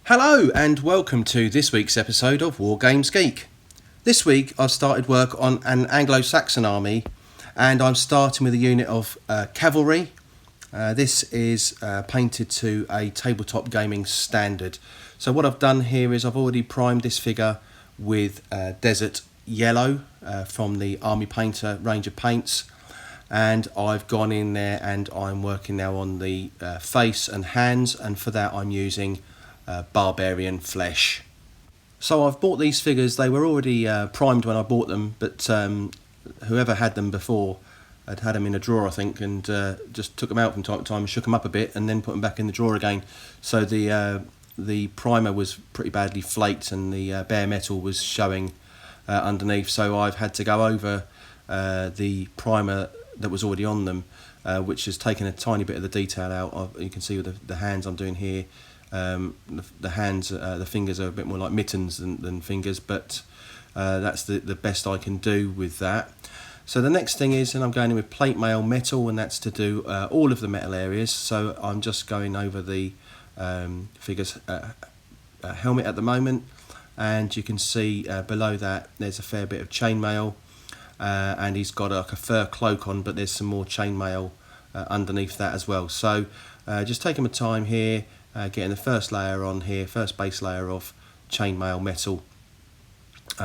Hello and welcome to this week's episode of War Games Geek. This week I've started work on an Anglo-Saxon army and I'm starting with a unit of cavalry. This is painted to a tabletop gaming standard. So what I've done here is I've already primed this figure with desert yellow from the Army Painter range of paints, and I've gone in there and I'm working now on the face and hands, and for that I'm using barbarian flesh. So I've bought these figures. They were already primed when I bought them, but whoever had them before had them in a drawer, I think, and just took them out from time to time and shook them up a bit and then put them back in the drawer again. So the primer was pretty badly flaked and the bare metal was showing underneath, so I've had to go over the primer that was already on them, which has taken a tiny bit of the detail out. You can see with the hands I'm doing here. The hands, the fingers are a bit more like mittens than fingers, but that's the best I can do with that. So the next thing is, and I'm going in with plate mail metal, and that's to do all of the metal areas. So I'm just going over the figure's helmet at the moment, and you can see below that there's a fair bit of chainmail, and he's got like a fur cloak on, but there's some more chainmail underneath that as well. So just taking my time here. Getting the first layer on here, first base layer of chainmail metal.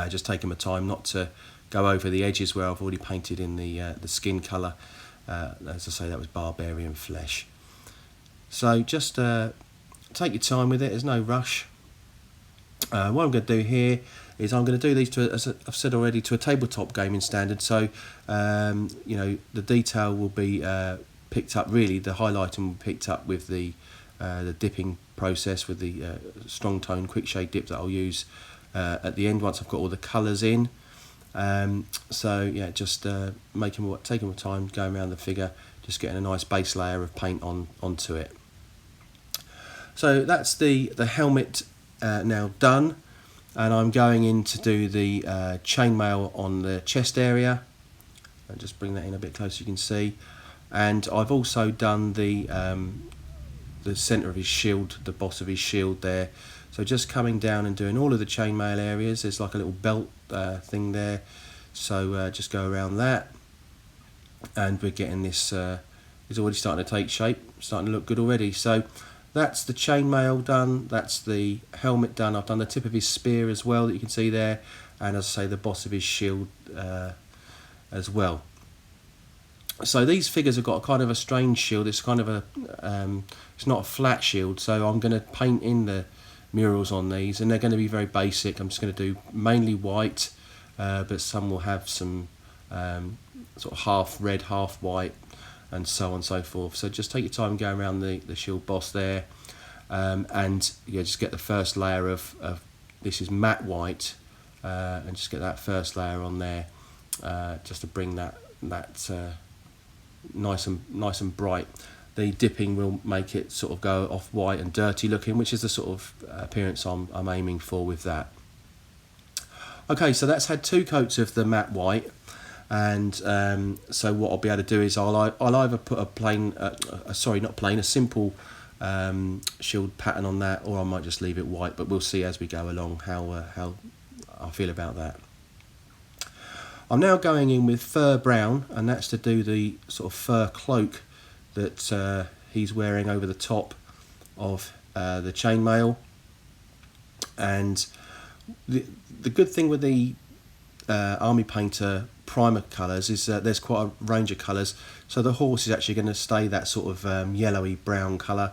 Just taking my time not to go over the edges where I've already painted in the skin colour. As I say, that was barbarian flesh. So just take your time with it. There's no rush. What I'm going to do here is I'm going to do these to, as I've said already, to a tabletop gaming standard. So you know, the detail will be picked up. Really, the highlighting will be picked up with the dipping process, with the strong tone quick shade dip that I'll use at the end once I've got all the colours in. So yeah, just taking my time, going around the figure, just getting a nice base layer of paint onto it. So that's the helmet now done, and I'm going in to do the chainmail on the chest area. I'll just bring that in a bit closer, you can see. And I've also done the centre of his shield, the boss of his shield there. So just coming down and doing all of the chainmail areas. There's like a little belt thing there, so just go around that, and we're getting this. It's already starting to take shape, starting to look good already. So that's the chainmail done. That's the helmet done. I've done the tip of his spear as well that you can see there, and as I say, the boss of his shield as well. So these figures have got a kind of a strange shield. It's kind of a, it's not a flat shield. So I'm going to paint in the murals on these, and they're going to be very basic. I'm just going to do mainly white, but some will have some sort of half red, half white, and so on and so forth. So just take your time going around the shield boss there, and yeah, just get the first layer of this is matte white, and just get that first layer on there, just to bring that nice and bright. The dipping will make it sort of go off white and dirty looking, which is the sort of appearance I'm aiming for with that. Okay, so that's had two coats of the matte white, and so what I'll be able to do is I'll either put a simple shield pattern on that, or I might just leave it white, but we'll see as we go along how I feel about that. I'm now going in with fur brown, and that's to do the sort of fur cloak that he's wearing over the top of the chainmail. And the good thing with the Army Painter primer colours is that there's quite a range of colours. So the horse is actually going to stay that sort of yellowy brown colour,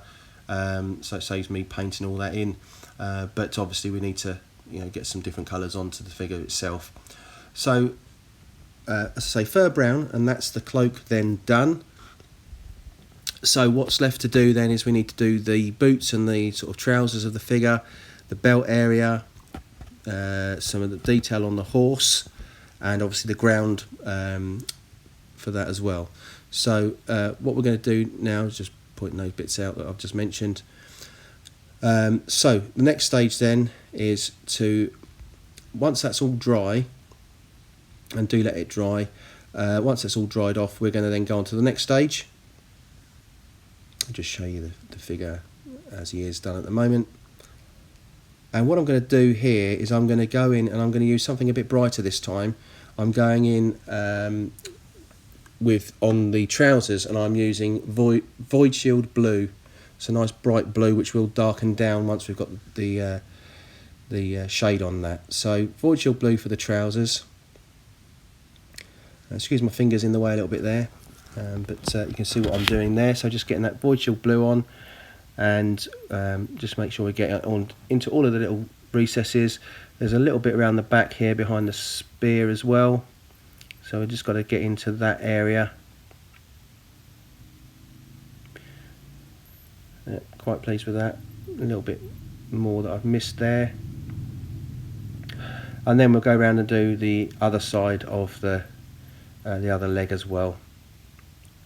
so it saves me painting all that in. But obviously we need to get some different colours onto the figure itself. So as I say, fur brown, and that's the cloak then done. So what's left to do then is we need to do the boots and the sort of trousers of the figure, the belt area, some of the detail on the horse, and obviously the ground for that as well. So what we're going to do now is just pointing those bits out that I've just mentioned. So the next stage then is to, once that's all dry, and do let it dry, once it's all dried off, we're going to then go on to the next stage. I'll just show you the figure as he is done at the moment. And what I'm going to do here is I'm going to go in and I'm going to use something a bit brighter this time. I'm going in on the trousers, and I'm using Void Shield Blue. It's a nice bright blue which will darken down once we've got the shade on that. So Void Shield Blue for the trousers. Excuse my fingers in the way a little bit there, but you can see what I'm doing there. So just getting that Void Shield Blue on, and just make sure we get it on into all of the little recesses. There's a little bit around the back here behind the spear as well, so we just got to get into that area. Quite pleased with that. A little bit more that I've missed there, and then we'll go around and do the other side of the other leg as well.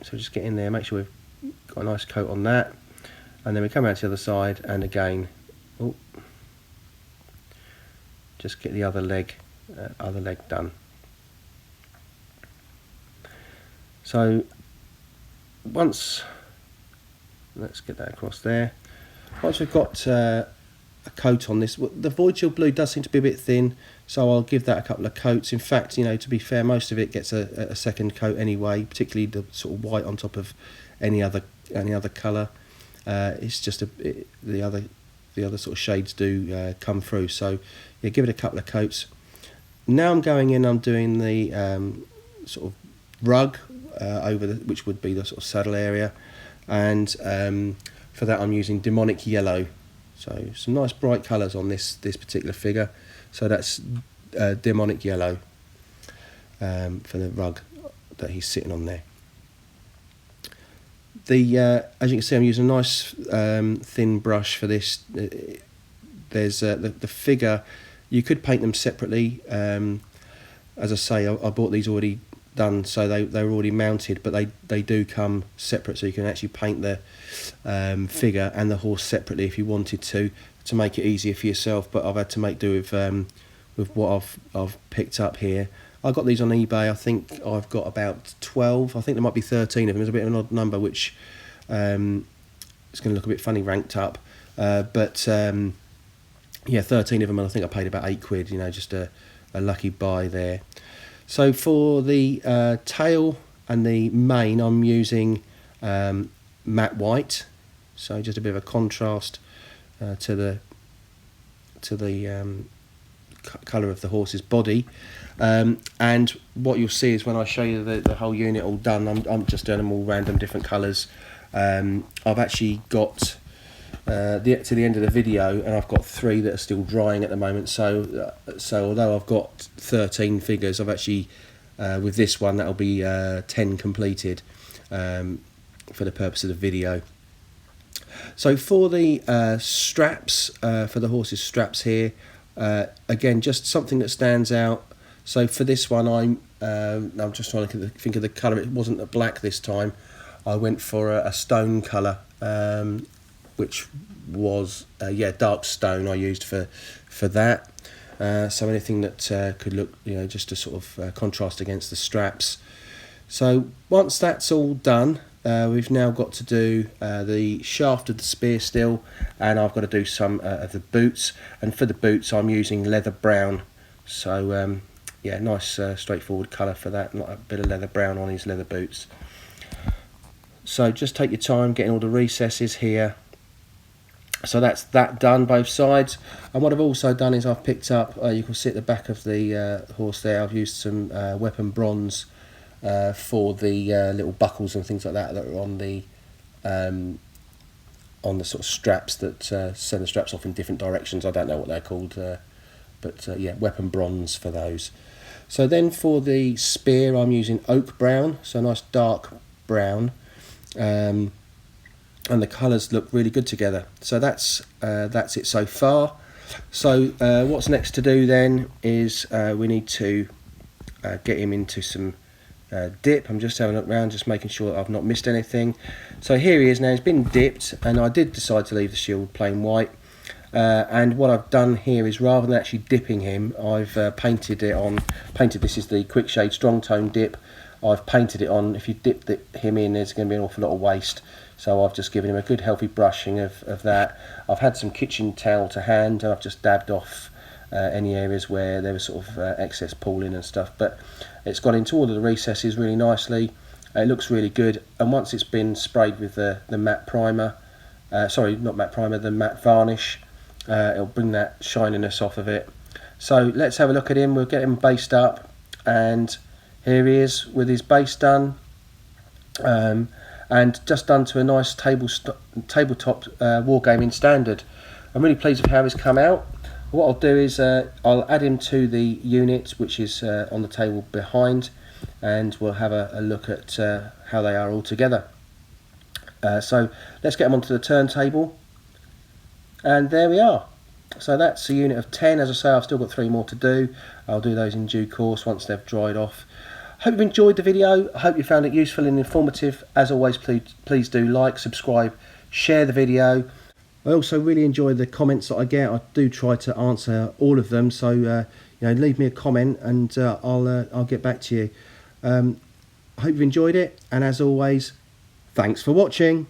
So just get in there, make sure we've got a nice coat on that, and then we come around to the other side, and again, just get the other leg done. So let's get that across there. Once we've got a coat on this, the Void Shield Blue does seem to be a bit thin, so I'll give that a couple of coats. In fact, you know, to be fair, most of it gets a second coat anyway, particularly the sort of white on top of any other colour. It's just the other sort of shades do come through, so yeah, give it a couple of coats. Now I'm going in, I'm doing the sort of rug over which would be the sort of saddle area, and for that I'm using Demonic Yellow. So some nice bright colours on this particular figure. So that's Demonic Yellow for the rug that he's sitting on there. As you can see, I'm using a nice thin brush for this. There's the figure. You could paint them separately. As I say, I bought these already done, so they were already mounted, but they do come separate, so you can actually paint the figure and the horse separately if you wanted to make it easier for yourself. But I've had to make do with what I've picked up here. I got these on eBay. I think I've got about 12. I think there might be 13 of them. It's a bit of an odd number, which it's going to look a bit funny ranked up. But yeah, 13 of them, and I think I paid about £8. You know, just a lucky buy there. So for the tail and the mane, I'm using matte white. So just a bit of a contrast to the colour of the horse's body. And what you'll see is when I show you the whole unit all done, I'm just doing them all random different colours. I've actually got to the end of the video, and I've got 3 that are still drying at the moment. So although I've got 13 figures, I've actually with this one that'll be 10 completed for the purpose of the video. So for the straps, for the horse's straps here, again, just something that stands out. So for this one, I'm just trying to think of the colour. It wasn't a black this time. I went for a stone colour, which was dark stone. I used for that. So anything that could look, you know, just to sort of contrast against the straps. So once that's all done, we've now got to do the shaft of the spear still, and I've got to do some of the boots. And for the boots, I'm using leather brown. So yeah, nice straightforward colour for that. Not a bit of leather brown on his leather boots. So just take your time getting all the recesses here. So that's that done, both sides. And what I've also done is I've picked up, you can see at the back of the horse there, I've used some weapon bronze for the little buckles and things like that that are on the sort of straps that send the straps off in different directions. I don't know what they're called, but yeah, weapon bronze for those. So then for the spear, I'm using oak brown, so a nice dark brown. And the colours look really good together. So that's it so far. So what's next to do then is we need to get him into some dip. I'm just having a look around, just making sure that I've not missed anything. So here he is now. He's been dipped, and I did decide to leave the shield plain white. And what I've done here is, rather than actually dipping him, I've painted this is the Quick Shade Strong Tone dip. I've painted it on. If you dip him in, there's going to be an awful lot of waste, so I've just given him a good healthy brushing of that. I've had some kitchen towel to hand, and I've just dabbed off any areas where there was sort of excess pooling and stuff, but it's gone into all of the recesses really nicely. It looks really good, and once it's been sprayed with the matte primer, sorry, not matte primer, the matte varnish, it'll bring that shininess off of it. So let's have a look at him. We'll get him based up, and here he is with his base done, and just done to a nice tabletop wargaming standard. I'm really pleased with how he's come out. What I'll do is I'll add him to the unit, which is on the table behind, and we'll have a look at how they are all together. So let's get them onto the turntable, and there we are. So that's a unit of 10. As I say, I've still got 3 more to do. I'll do those in due course once they've dried off. Hope you've enjoyed the video. I hope you found it useful and informative. As always, please do like, subscribe, share the video. I also really enjoy the comments that I get. I do try to answer all of them, so leave me a comment and I'll get back to you. I hope you've enjoyed it, and as always, thanks for watching.